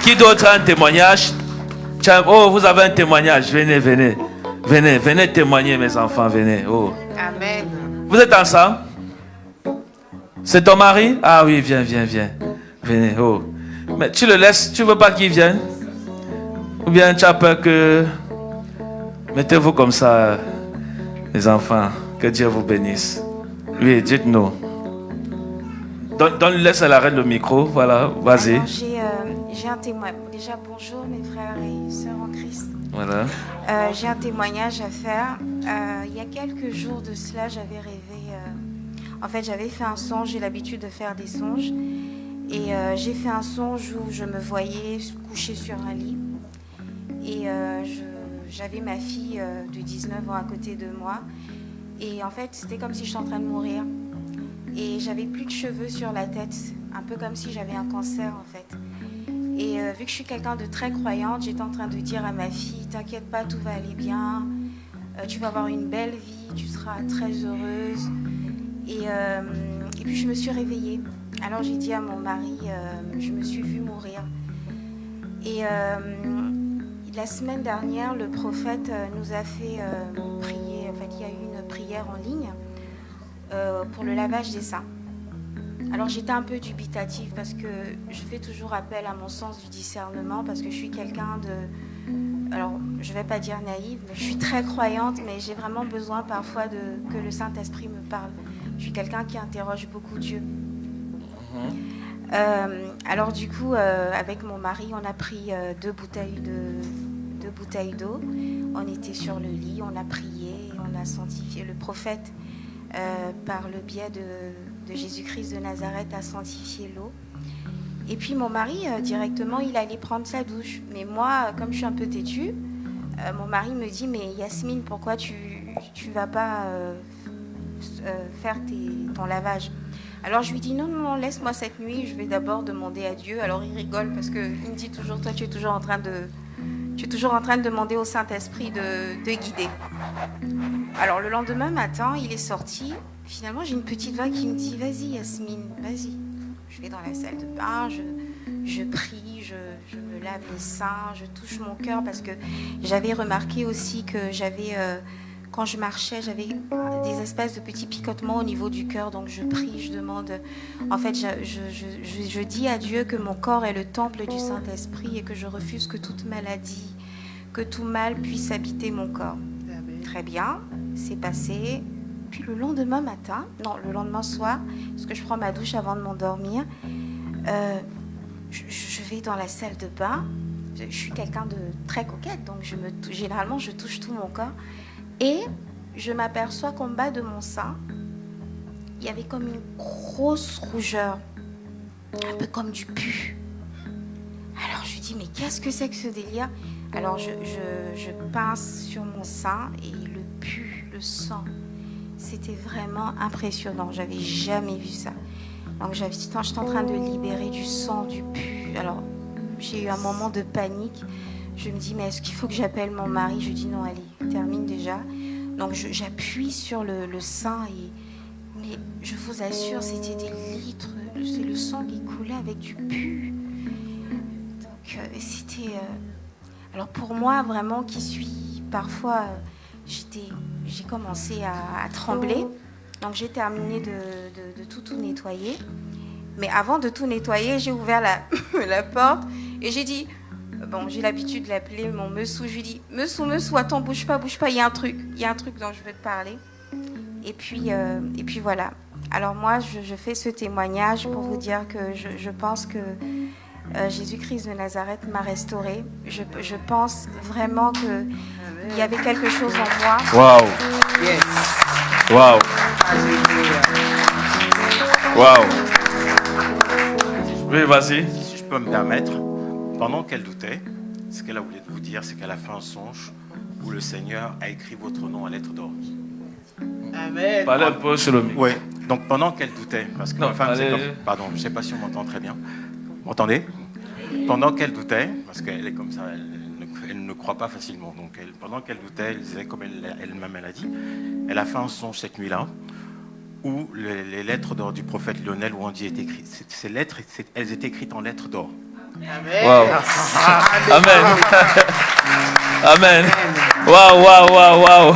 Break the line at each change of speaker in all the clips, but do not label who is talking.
Qui d'autre a un témoignage? Oh, vous avez un témoignage. Venez, venez. Venez, venez témoigner, mes enfants. Venez. Oh.
Amen.
Vous êtes ensemble? C'est ton mari? Ah oui, viens, viens, viens. Venez. Oh. Mais tu le laisses, tu veux pas qu'il vienne? Ou bien tu as peur que... Mettez-vous comme ça, les enfants. Que Dieu vous bénisse. Oui, dites-nous. Laisse à la reine le micro. Voilà, vas-y.
J'ai un témoignage. Déjà, bonjour mes frères et sœurs en Christ.
Voilà.
J'ai un témoignage à faire. Il y a quelques jours de cela, j'avais rêvé... En fait, j'avais fait un songe. J'ai l'habitude de faire des songes. Et j'ai fait un songe où je me voyais couchée sur un lit. Et j'avais ma fille de 19 ans à côté de moi. Et en fait, c'était comme si j'étais en train de mourir. Et j'avais plus de cheveux sur la tête. Un peu comme si j'avais un cancer, en fait. Et vu que je suis quelqu'un de très croyante, j'étais en train de dire à ma fille, t'inquiète pas, tout va aller bien. Tu vas avoir une belle vie, tu seras très heureuse. Et puis je me suis réveillée. Alors j'ai dit à mon mari, je me suis vue mourir. Et la semaine dernière, le prophète nous a fait prier. En fait, il y a eu une prière en ligne pour le lavage des seins. Alors j'étais un peu dubitative parce que je fais toujours appel à mon sens du discernement parce que je suis quelqu'un de... Alors je ne vais pas dire naïve, mais je suis très croyante, mais j'ai vraiment besoin parfois que le Saint-Esprit me parle. Je suis quelqu'un qui interroge beaucoup Dieu. Alors du coup, avec mon mari, on a pris deux bouteilles d'eau. On était sur le lit, on a prié, on a sanctifié. Le prophète, par le biais de Jésus-Christ de Nazareth, a sanctifié l'eau. Et puis mon mari, directement, il allait prendre sa douche. Mais moi, comme je suis un peu têtue, mon mari me dit, mais Yasmine, pourquoi tu vas pas faire ton lavage? Alors je lui dis, non, laisse-moi cette nuit, je vais d'abord demander à Dieu. Alors il rigole parce qu'il me dit toujours, toi tu es toujours en train de demander au Saint-Esprit de guider. Alors le lendemain matin, il est sorti. Finalement, j'ai une petite voix qui me dit, vas-y Yasmine, vas-y. Je vais dans la salle de bain, je prie, je me lave les seins, je touche mon cœur parce que j'avais remarqué aussi que quand je marchais, j'avais des espèces de petits picotements au niveau du cœur. Donc je prie, je demande... En fait, je dis à Dieu que mon corps est le temple du Saint-Esprit et que je refuse que toute maladie, que tout mal puisse habiter mon corps. Très bien, c'est passé. Puis le lendemain soir, parce que je prends ma douche avant de m'endormir, je vais dans la salle de bain. Je suis quelqu'un de très coquette, donc généralement je touche tout mon corps. Et je m'aperçois qu'en bas de mon sein, il y avait comme une grosse rougeur, un peu comme du pu. Alors je lui dis, mais qu'est-ce que c'est que ce délire? Alors je pince sur mon sein et le pu, le sang, c'était vraiment impressionnant. J'avais jamais vu ça. Donc j'étais en train de libérer du sang, du pu. Alors j'ai eu un moment de panique. Je me dis, mais est-ce qu'il faut que j'appelle mon mari? Je dis, non, allez, termine déjà. Donc j'appuie sur le sein. Mais je vous assure, c'était des litres. C'est le sang qui coulait avec du pu. Donc c'était... Alors pour moi, vraiment, qui suis... Parfois, j'ai commencé à trembler. Donc j'ai terminé de tout nettoyer. Mais avant de tout nettoyer, j'ai ouvert la porte et j'ai dit... Bon, j'ai l'habitude de l'appeler mon Messou. Je lui dis, Messou, attends, bouge pas, il y a un truc dont je veux te parler. Et puis voilà. Alors moi, je fais ce témoignage pour vous dire que je pense que Jésus-Christ de Nazareth m'a restaurée. Je pense vraiment qu'il y avait quelque chose en moi.
Waouh!
Yes.
Waouh! Waouh! Oui, vas-y.
Si je peux me permettre. Pendant qu'elle doutait, ce qu'elle a voulu vous dire, c'est qu'elle a fait un songe où le Seigneur a écrit votre nom à lettres d'or.
Amen.
Parlez un peu sur le micro.
Oui, donc pendant qu'elle doutait, parce que ma femme, c'est comme... Pardon, je ne sais pas si on m'entend très bien. Vous m'entendez? Pendant qu'elle doutait, parce qu'elle est comme ça, elle ne croit pas facilement. Donc pendant qu'elle doutait, elle disait, comme elle-même elle a dit, elle a fait un songe cette nuit-là où les lettres d'or du prophète Lionel Ouandi étaient écrites. Ces lettres, elles étaient écrites en lettres d'or.
Wow. Amen. Amen. Wow, wow, wow, wow.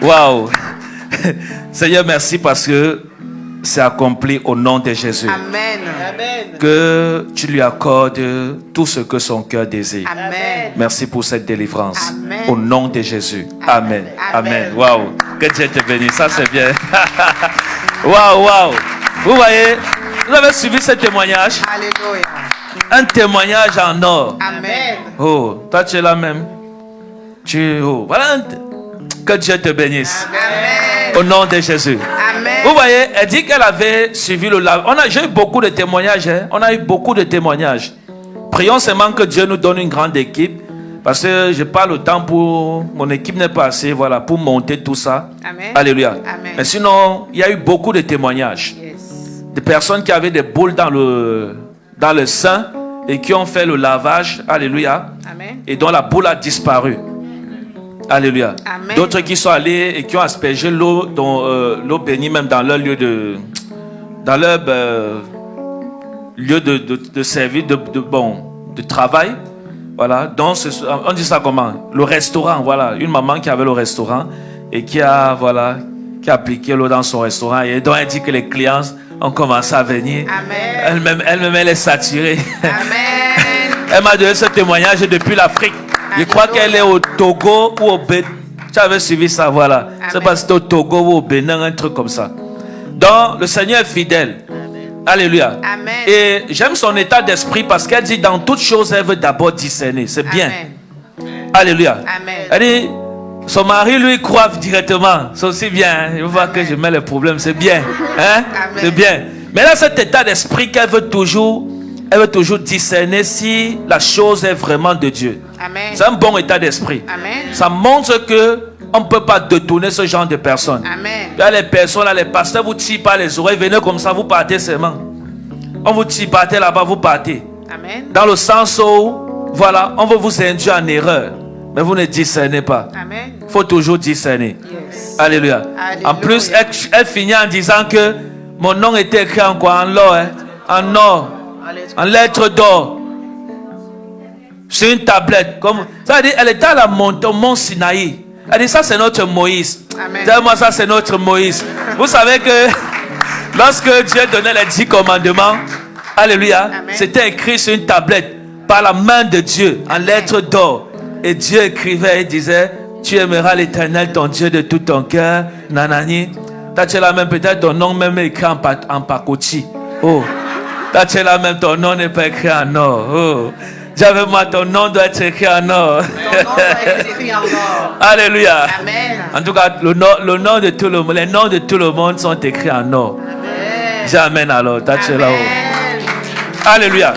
Wow. Seigneur, merci parce que c'est accompli au nom de Jésus.
Amen.
Que tu lui accordes tout ce que son cœur désire.
Amen.
Merci pour cette délivrance.
Amen.
Au nom de Jésus. Amen. Amen. Wow. Que Dieu te bénisse. Ça, c'est bien. Wow, wow. Vous voyez, vous avez suivi ce témoignage.
Alléluia.
Un témoignage en or.
Amen.
Oh, toi, tu es là même. Voilà. Que Dieu te bénisse.
Amen.
Au nom de Jésus.
Amen.
Vous voyez, elle dit qu'elle avait suivi le lavage. J'ai eu beaucoup de témoignages. Hein? On a eu beaucoup de témoignages. Prions seulement que Dieu nous donne une grande équipe. Parce que je n'ai pas le temps pour... Mon équipe n'est pas assez, voilà, pour monter tout ça.
Amen.
Alléluia.
Amen.
Mais sinon, il y a eu beaucoup de témoignages.
Yes.
De personnes qui avaient des boules dans le sein et qui ont fait le lavage. Alléluia.
Amen.
Et dont la boule a disparu. Alléluia.
Amen.
D'autres qui sont allés et qui ont aspergé l'eau bénie même dans leur lieu de service, de travail. Voilà. Donc, on dit ça comment? Le restaurant, voilà. Une maman qui avait le restaurant et qui a appliqué l'eau dans son restaurant. Et donc, elle dit que les clients ont commencé à venir.
Amen.
Elle-même, elle est saturée.
Amen.
Elle m'a donné ce témoignage depuis l'Afrique. Je crois qu'elle est au Togo ou au Bénin. Tu avais suivi ça, voilà. C'est parce que c'était au Togo ou au Bénin, un truc comme ça. Donc, le Seigneur est fidèle. Alléluia.
Amen.
Et j'aime son état d'esprit parce qu'elle dit dans toutes choses, elle veut d'abord discerner. C'est bien.
Amen.
Alléluia.
Amen.
Elle dit, son mari lui croit directement. C'est aussi bien. Hein? Il voit que je mets les problèmes. C'est bien. Hein? C'est bien. Mais là, cet état d'esprit qu'elle veut toujours discerner si la chose est vraiment de Dieu.
Amen.
C'est un bon état d'esprit.
Amen.
Ça montre que on ne peut pas détourner ce genre de personnes.
Amen.
Là, les personnes, là, les pasteurs vous tirent par les oreilles, venez comme ça, vous partez seulement. On vous tire, partez là-bas, vous partez.
Amen.
Dans le sens où, voilà, on veut vous induire en erreur, mais vous ne discernez pas.
Amen.
Il faut toujours discerner.
Yes.
Alléluia.
Alléluia.
En plus, elle finit en disant que mon nom était écrit en quoi? En or, hein? En or, en lettres d'or. Sur une tablette. Comme, ça veut dire, elle était à la montagne, au mont Sinaï. Elle dit, ça c'est notre Moïse. Dis-moi, ça c'est notre Moïse. Vous savez que lorsque Dieu donnait les 10 commandements, alléluia, c'était écrit sur une tablette par la main de Dieu, en lettres d'or. Et Dieu écrivait et disait, tu aimeras l'Éternel, ton Dieu, de tout ton cœur. Nanani. Tu es là même, peut-être ton nom même écrit en pacotille. Oh. Tu es là même, ton nom n'est pas écrit en or. Oh. J'avais moi, ton nom doit être écrit en or. Alléluia.
Amen.
En tout cas, le nom de tout le monde, les noms de tout le monde sont écrits en or. Amen. Amen alors. Alléluia.